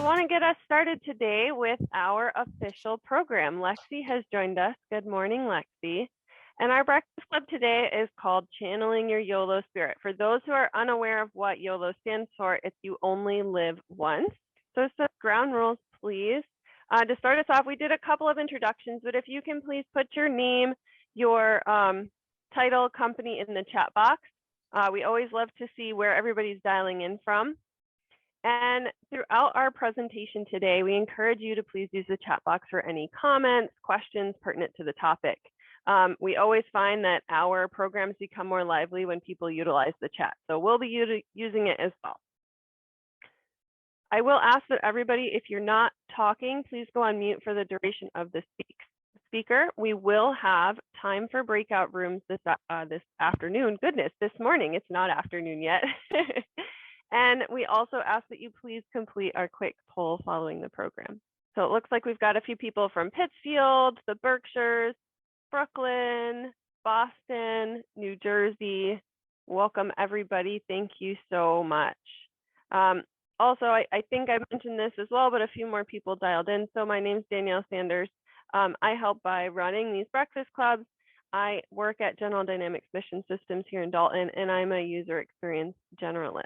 want to get us started today with our official program. Lexi has joined us. Good morning, Lexi. And our breakfast club today is called Channeling Your Yolo Spirit. For those who are unaware of what YOLO stands for, it's you only live once. So some ground rules, please. To start us off, we did a couple of introductions, but if you can please put your name, your title, company in the chat box. We always love to see where everybody's dialing in from. And throughout our presentation today, we encourage you to please use the chat box for any comments, questions pertinent to the topic. We always find that our programs become more lively when people utilize the chat. So we'll be using it as well. I will ask that everybody, if you're not talking, please go on mute for the duration of the speaker. We will have time for breakout rooms this afternoon. Goodness, this morning, it's not afternoon yet. And we also ask that you please complete our quick poll following the program. So it looks like we've got a few people from Pittsfield, the Berkshires, Brooklyn, Boston, New Jersey. Welcome, everybody. Thank you so much. Also, I think I mentioned this as well, but a few more people dialed in. So my name's Danielle Sanders. I help by running these breakfast clubs. I work at General Dynamics Mission Systems here in Dalton, and I'm a user experience generalist.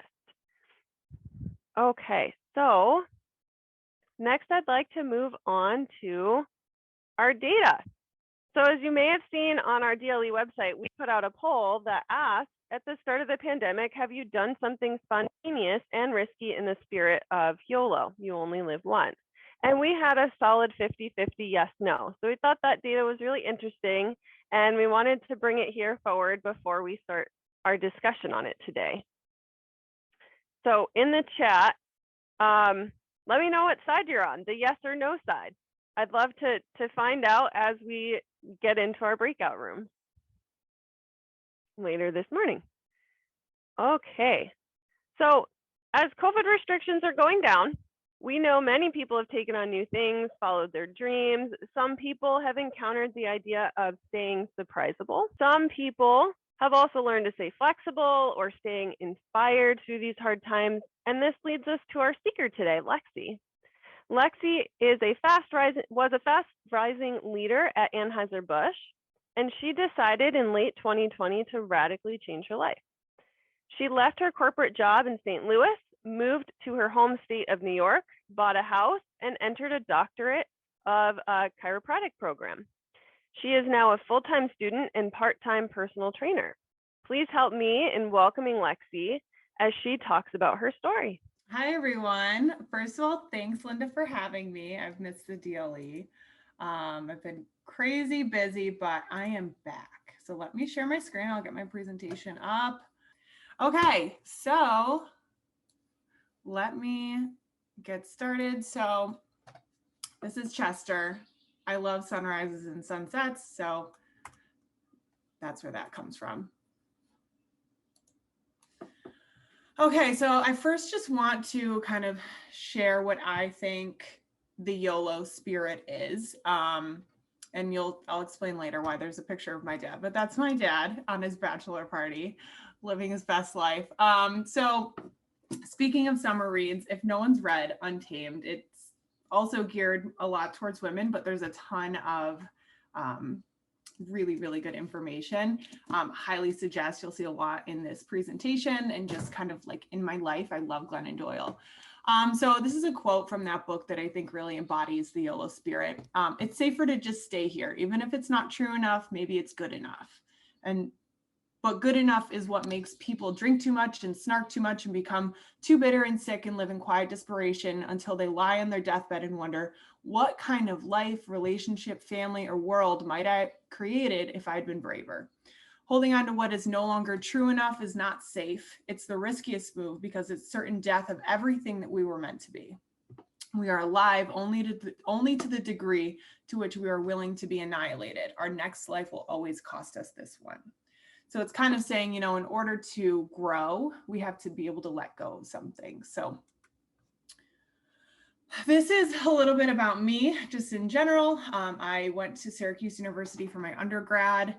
Okay, so next I'd like to move on to our data. So as you may have seen on our DLE website, we put out a poll that asked, at the start of the pandemic, have you done something spontaneous and risky in the spirit of YOLO, you only live once? And we had a solid 50-50 yes, no. So we thought that data was really interesting, and we wanted to bring it here forward before we start our discussion on it today. So in the chat, let me know what side you're on, the yes or no side. I'd love to find out as we get into our breakout room later this morning. Okay, so as COVID restrictions are going down, we know many people have taken on new things, followed their dreams. Some people have encountered the idea of staying surprisable. Some people have also learned to stay flexible or staying inspired through these hard times. And this leads us to our speaker today, Lexi. Lexi is was a fast rising leader at Anheuser-Busch, and she decided in late 2020 to radically change her life. She left her corporate job in St. Louis, moved to her home state of New York, bought a house, and entered a doctorate of a chiropractic program. She is now a full-time student and part-time personal trainer. Please help me in welcoming Lexi as she talks about her story. Hi, everyone. First of all, thanks, Linda, for having me. I've missed the DLE. I've been crazy busy, but I am back. So let me share my screen. I'll get my presentation up. Okay, so let me get started. So this is Chester. I love sunrises and sunsets, so that's where that comes from. Okay, so I first just want to kind of share what I think the YOLO spirit is. And I'll explain later why there's a picture of my dad, but that's my dad on his bachelor party, living his best life. So speaking of summer reads, if no one's read Untamed, it's also geared a lot towards women, but there's a ton of really, really good information. Highly suggest, you'll see a lot in this presentation, and just kind of like in my life, I love Glennon Doyle. So this is a quote from that book that I think really embodies the YOLO spirit. It's safer to just stay here. Even if it's not true enough, maybe it's good enough. But good enough is what makes people drink too much and snark too much and become too bitter and sick and live in quiet desperation until they lie on their deathbed and wonder, what kind of life, relationship, family, or world might I have created if I'd been braver? Holding on to what is no longer true enough is not safe. It's the riskiest move because it's certain death of everything that we were meant to be. We are alive only to the degree to which we are willing to be annihilated. Our next life will always cost us this one. So it's kind of saying, you know, in order to grow, we have to be able to let go of some things. So this is a little bit about me, just in general. I went to Syracuse University for my undergrad.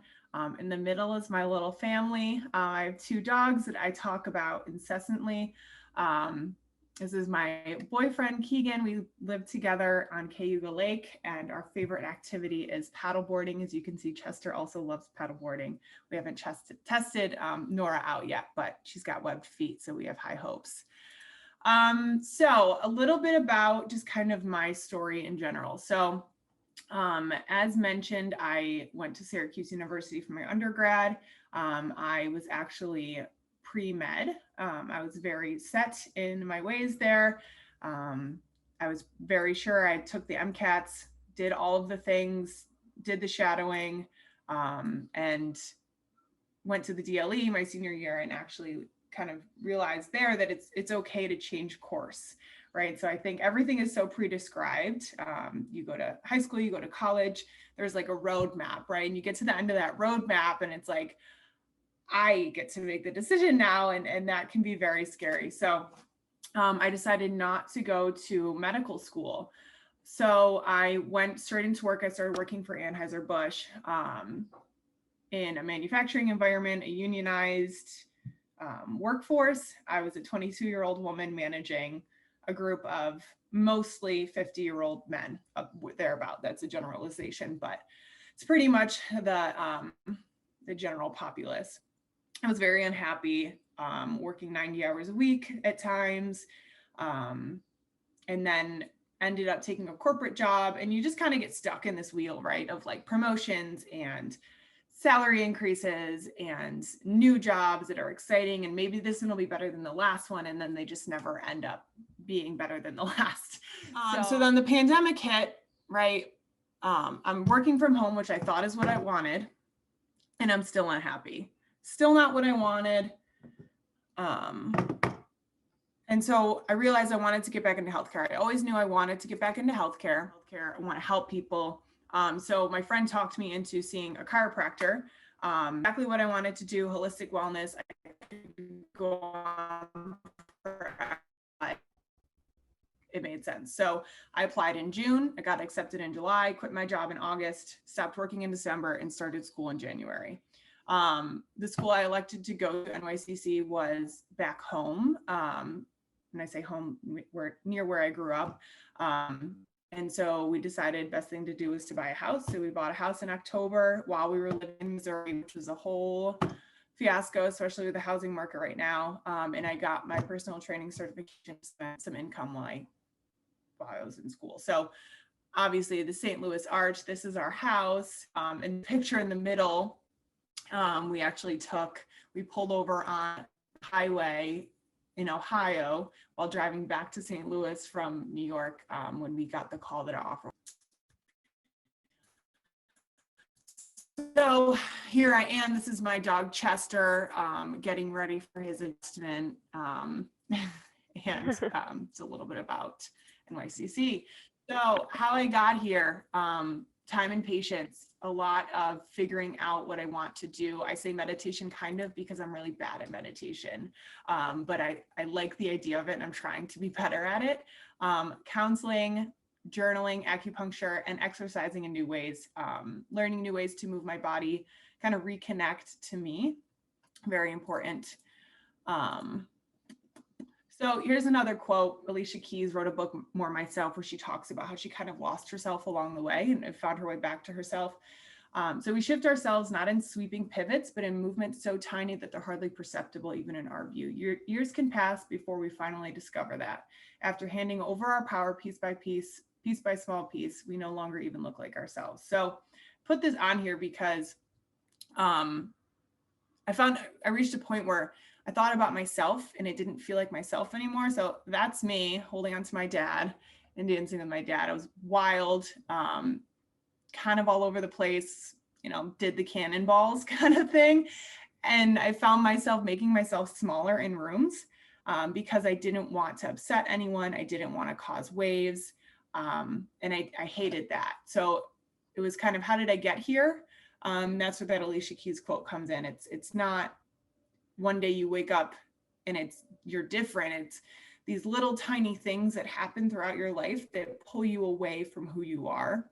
In the middle is my little family. I have 2 dogs that I talk about incessantly. This is my boyfriend, Keegan. We live together on Cayuga Lake, and our favorite activity is paddleboarding. As you can see, Chester also loves paddleboarding. We haven't tested Nora out yet, but she's got webbed feet, so we have high hopes. So a little bit about just kind of my story in general. So as mentioned, I went to Syracuse University for my undergrad. I was actually pre-med. I was very set in my ways there. I was very sure. I took the MCATs, did all of the things, did the shadowing, and went to the DLE my senior year and actually kind of realized there that it's okay to change course, right? So I think everything is so pre-described. You go to high school, you go to college, there's like a roadmap, right? And you get to the end of that roadmap and it's like, I get to make the decision now, and that can be very scary. So I decided not to go to medical school. So I went straight into work. I started working for Anheuser-Busch in a manufacturing environment, a unionized workforce. I was a 22-year-old woman managing a group of mostly 50-year-old men, thereabout. That's a generalization, but it's pretty much the general populace. I was very unhappy, working 90 hours a week at times, and then ended up taking a corporate job, and you just kind of get stuck in this wheel, right, of like promotions and salary increases and new jobs that are exciting, and maybe this one will be better than the last one, and then they just never end up being better than the last. So then the pandemic hit, right? I'm working from home, which I thought is what I wanted, and I'm still unhappy. Still not what I wanted. And so I realized I wanted to get back into healthcare. I always knew I wanted to get back into healthcare. I want to help people. So my friend talked me into seeing a chiropractor. Exactly what I wanted to do, holistic wellness. I could go on forever. It made sense. So I applied in June. I got accepted in July, quit my job in August, stopped working in December, and started school in January. The school I elected to go to, NYCC, was back home. And I say home, near where I grew up. And so we decided best thing to do was to buy a house. So we bought a house in October while we were living in Missouri, which was a whole fiasco, especially with the housing market right now. And I got my personal training certification, spent some income while I was in school. So obviously the St. Louis Arch, this is our house. And the picture in the middle, we pulled over on the highway in Ohio while driving back to St. Louis from New York, when we got the call that our offer. So here I am. This is my dog Chester, getting ready for his adjustment. And it's a little bit about NYCC. So how I got here, time and patience, a lot of figuring out what I want to do. I say meditation kind of because I'm really bad at meditation, but I like the idea of it and I'm trying to be better at it. Counseling, journaling, acupuncture, and exercising in new ways, learning new ways to move my body, kind of reconnect to me, very important. So here's another quote. Alicia Keys wrote a book, More Myself, where she talks about how she kind of lost herself along the way and found her way back to herself. So we shift ourselves not in sweeping pivots, but in movements so tiny that they're hardly perceptible even in our view. Years can pass before we finally discover that. After handing over our power piece by small piece, we no longer even look like ourselves. So put this on here because I reached a point where I thought about myself and it didn't feel like myself anymore. So that's me holding on to my dad and dancing with my dad. I was wild, kind of all over the place, did the cannonballs kind of thing. And I found myself making myself smaller in rooms because I didn't want to upset anyone. I didn't want to cause waves. And I hated that. So it was kind of, how did I get here? That's where that Alicia Keys quote comes in. It's not one day you wake up and you're different. It's these little tiny things that happen throughout your life that pull you away from who you are.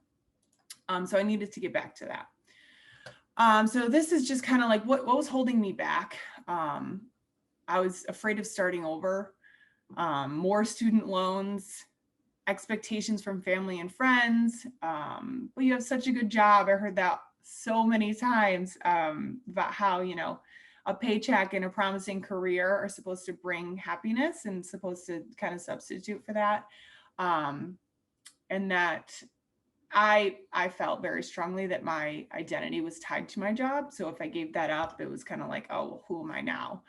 So I needed to get back to that. So this is just kind of like what was holding me back. I was afraid of starting over. more student loans, expectations from family and friends. But you have such a good job. I heard that so many times about how, you know, a paycheck and a promising career are supposed to bring happiness and supposed to kind of substitute for that. And that I felt very strongly that my identity was tied to my job. So if I gave that up, it was kind of like, oh, well, who am I now?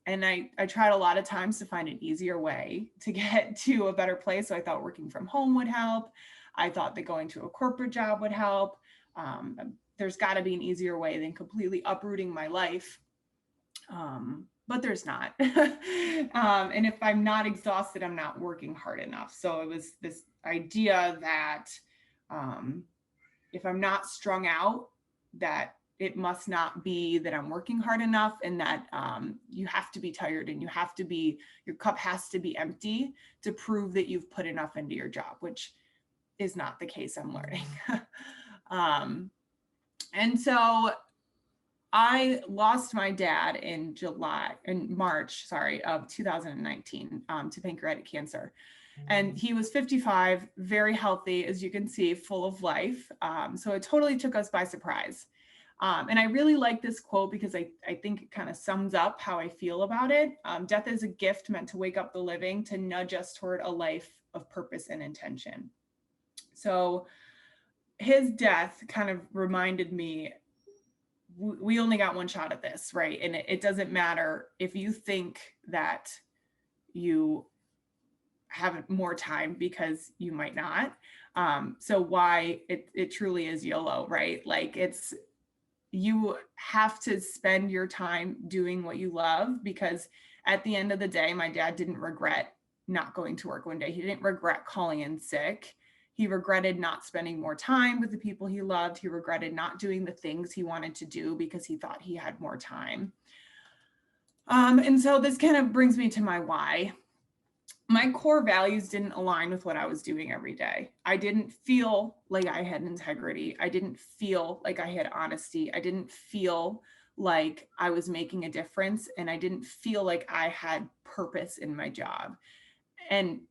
And I tried a lot of times to find an easier way to get to a better place. So I thought working from home would help. I thought that going to a corporate job would help. There's got to be an easier way than completely uprooting my life. But there's not. And if I'm not exhausted, I'm not working hard enough. So it was this idea that if I'm not strung out, that it must not be that I'm working hard enough, and that you have to be tired and your cup has to be empty to prove that you've put enough into your job, which is not the case, I'm learning. And so I lost my dad in March of 2019 to pancreatic cancer. And he was 55, very healthy, as you can see, full of life. So it totally took us by surprise. And I really like this quote because I think it kind of sums up how I feel about it. Death is a gift meant to wake up the living, to nudge us toward a life of purpose and intention. So his death kind of reminded me, we only got one shot at this, right? And it doesn't matter if you think that you have more time, because you might not. So why it truly is YOLO, right? Like you have to spend your time doing what you love, because at the end of the day, my dad didn't regret not going to work one day. He didn't regret calling in sick. He regretted not spending more time with the people he loved. He regretted not doing the things he wanted to do because he thought he had more time. And so this kind of brings me to my why. My core values didn't align with what I was doing every day. I didn't feel like I had integrity. I didn't feel like I had honesty. I didn't feel like I was making a difference. And I didn't feel like I had purpose in my job. And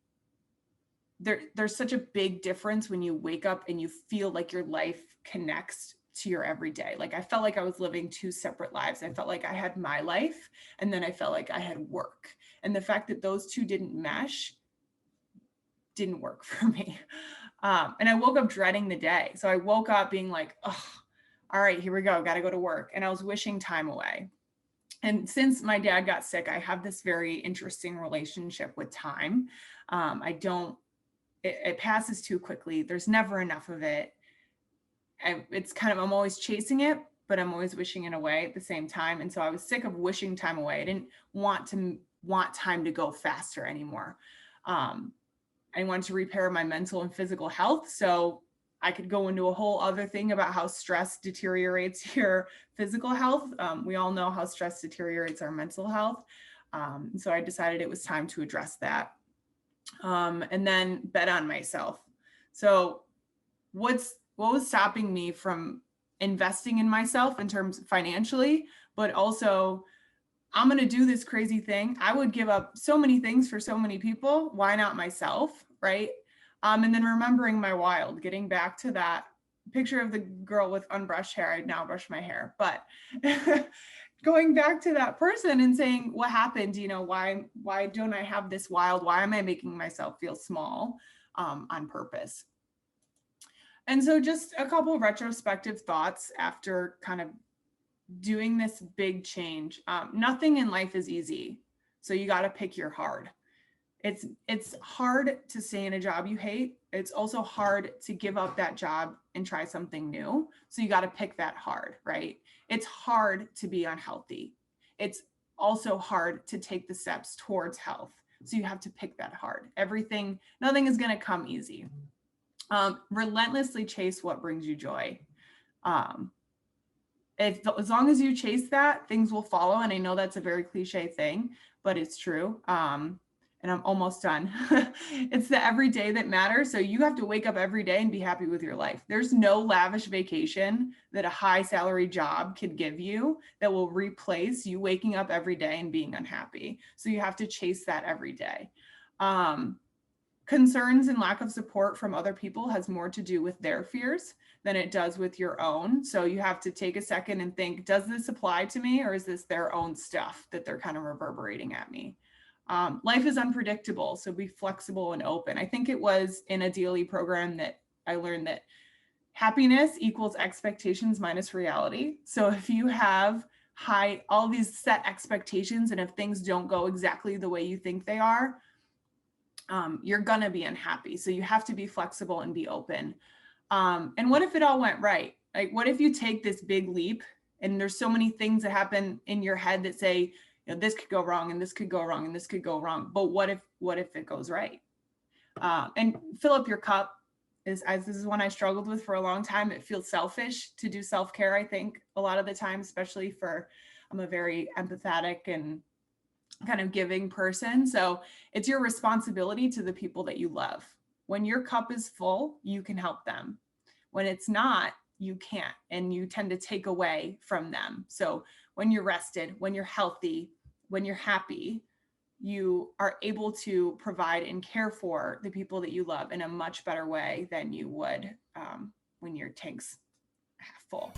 there's such a big difference when you wake up and you feel like your life connects to your everyday. Like I felt like I was living two separate lives. I felt like I had my life, and then I felt like I had work. And the fact that those two didn't mesh didn't work for me. And I woke up dreading the day. So I woke up being like, oh, all right, here we go. Got to go to work. And I was wishing time away. And since my dad got sick, I have this very interesting relationship with time. It passes too quickly. There's never enough of it. I'm always chasing it, but I'm always wishing it away at the same time. And so I was sick of wishing time away. I didn't want time to go faster anymore. I wanted to repair my mental and physical health. So I could go into a whole other thing about how stress deteriorates your physical health. We all know how stress deteriorates our mental health. So I decided it was time to address that. And then bet on myself. So what was stopping me from investing in myself in terms financially, but also I'm going to do this crazy thing. I would give up so many things for so many people. Why not myself? Right. And then remembering my wild, getting back to that picture of the girl with unbrushed hair. I now brush my hair, but going back to that person and saying, what happened? You know, why don't I have this wild? Why am I making myself feel small on purpose? And so just a couple of retrospective thoughts after kind of doing this big change. Nothing in life is easy. So you got to pick your hard. It's hard to stay in a job you hate. It's also hard to give up that job and try something new. So you got to pick that hard, right? It's hard to be unhealthy. It's also hard to take the steps towards health. So you have to pick that hard. Nothing is going to come easy. Relentlessly chase what brings you joy. As long as you chase that, things will follow. And I know that's a very cliche thing, but it's true. And and I'm almost done. It's the everyday that matters. So you have to wake up every day and be happy with your life. There's no lavish vacation that a high salary job could give you that will replace you waking up every day and being unhappy. So you have to chase that every day. Concerns and lack of support from other people has more to do with their fears than it does with your own. So you have to take a second and think, does this apply to me, or is this their own stuff that they're kind of reverberating at me? Life is unpredictable, so be flexible and open. I think it was in a DLE program that I learned that happiness equals expectations minus reality. So if you have all these set expectations, and if things don't go exactly the way you think they are, you're gonna be unhappy. So you have to be flexible and be open. And what if it all went right? Like, what if you take this big leap and there's so many things that happen in your head that say, this could go wrong and this could go wrong and this could go wrong. But what if it goes right? And fill up your cup. This is one I struggled with for a long time. It feels selfish to do self-care, I think, a lot of the time, especially I'm a very empathetic and kind of giving person. So it's your responsibility to the people that you love. When your cup is full, you can help them. When it's not, you can't, and you tend to take away from them. So when you're rested, when you're healthy, when you're happy, you are able to provide and care for the people that you love in a much better way than you would when your tank's half full.